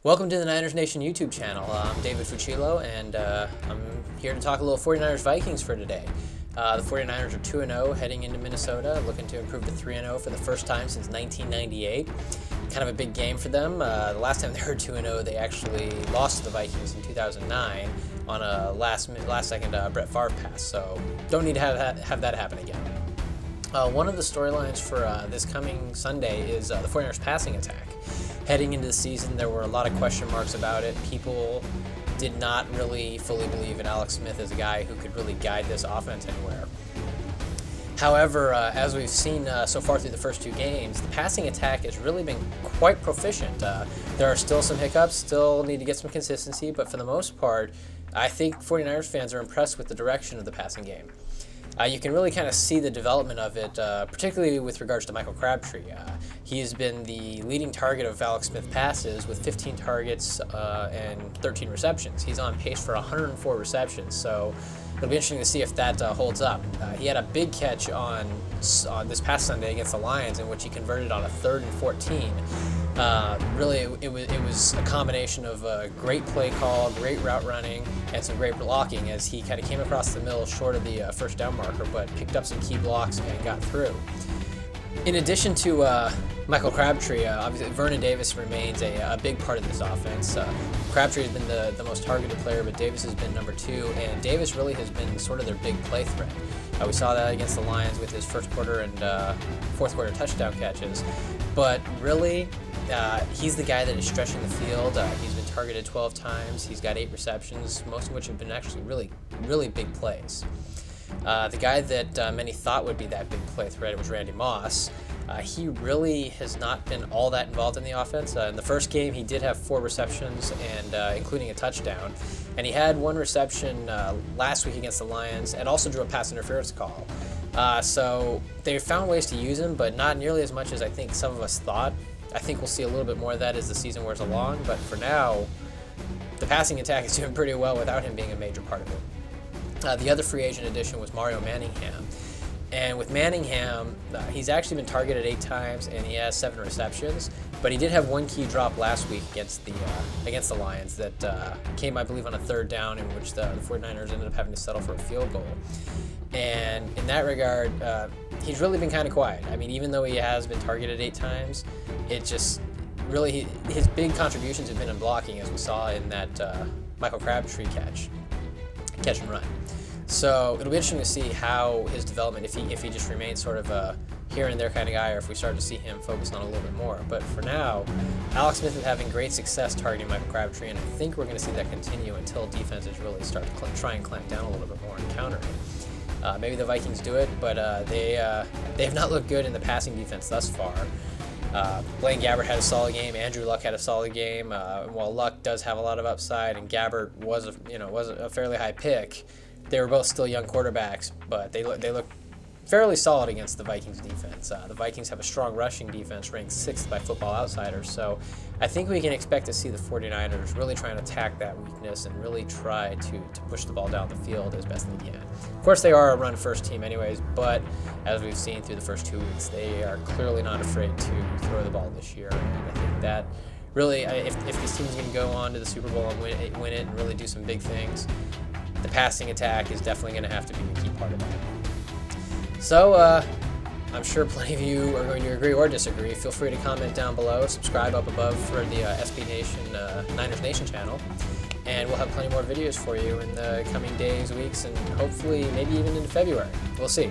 Welcome to the Niners Nation YouTube channel. I'm David Fucillo, and I'm here to talk a little 49ers Vikings for today. The 49ers are 2-0 heading into Minnesota, looking to improve to 3-0 for the first time since 1998. Kind of a big game for them. The last time they were 2-0, they actually lost to the Vikings in 2009 on a last-second Brett Favre pass, so don't need to have that happen again. One of the storylines for this coming Sunday is the 49ers passing attack. Heading into the season, there were a lot of question marks about it. People did not really fully believe in Alex Smith as a guy who could really guide this offense anywhere. However, as we've seen so far through the first two games, the passing attack has really been quite proficient. There are still some hiccups, still need to get some consistency, but for the most part, I think 49ers fans are impressed with the direction of the passing game. You can really kind of see the development of it, particularly with regards to Michael Crabtree. He has been the leading target of Alex Smith passes with 15 targets and 13 receptions. He's on pace for 104 receptions, so it'll be interesting to see if that holds up. He had a big catch on this past Sunday against the Lions, in which he converted on a 3rd and 14. Really, it was a combination of a great play call, great route running, and some great blocking as he kind of came across the middle short of the first down marker, but picked up some key blocks and got through. In addition to Michael Crabtree, obviously Vernon Davis remains a big part of this offense. Crabtree has been the most targeted player, but Davis has been number 2, and Davis really has been sort of their big play threat. We saw that against the Lions with his first quarter and fourth quarter touchdown catches, but really he's the guy that is stretching the field. He's been targeted 12 times. He's got 8 receptions, most of which have been actually really big plays. The guy that many thought would be that big play threat was Randy Moss. He really has not been all that involved in the offense. In the first game, he did have 4 receptions, and including a touchdown. And he had 1 reception last week against the Lions, and also drew a pass interference call. So they found ways to use him, but not nearly as much as I think some of us thought. I think we'll see a little bit more of that as the season wears along, but for now, the passing attack is doing pretty well without him being a major part of it. The other free agent addition was Mario Manningham. And with Manningham, he's actually been targeted 8 times, and he has 7 receptions. But he did have 1 key drop last week against the Lions that came, I believe, on a 3rd down, in which the 49ers ended up having to settle for a field goal. And in that regard, he's really been kind of quiet. I mean, even though he has been targeted 8 times, it just really, his big contributions have been in blocking, as we saw in that Michael Crabtree catch and run. So it'll be interesting to see how his development, if he just remains sort of a here and there kind of guy, or if we start to see him focused on a little bit more. But for now, Alex Smith is having great success targeting Michael Crabtree, and I think we're going to see that continue until defenses really start to try and clamp down a little bit more and counter it. Maybe the Vikings do it, but they have not looked good in the passing defense thus far. Blaine Gabbert had a solid game. Andrew Luck had a solid game. While Luck does have a lot of upside, and Gabbert was a fairly high pick, they were both still young quarterbacks, but they look fairly solid against the Vikings defense. The Vikings have a strong rushing defense, ranked 6th by Football Outsiders, so I think we can expect to see the 49ers really trying to attack that weakness and really try to push the ball down the field as best they can. Of course, they are a run-first team anyways, but as we've seen through the first 2 weeks, they are clearly not afraid to throw the ball this year, and I think that really, if this team is going to go on to the Super Bowl and win it and really do some big things, the passing attack is definitely going to have to be a key part of that. So, I'm sure plenty of you are going to agree or disagree. Feel free to comment down below, subscribe up above for the SB Nation, Niners Nation channel, and we'll have plenty more videos for you in the coming days, weeks, and hopefully maybe even into February. We'll see.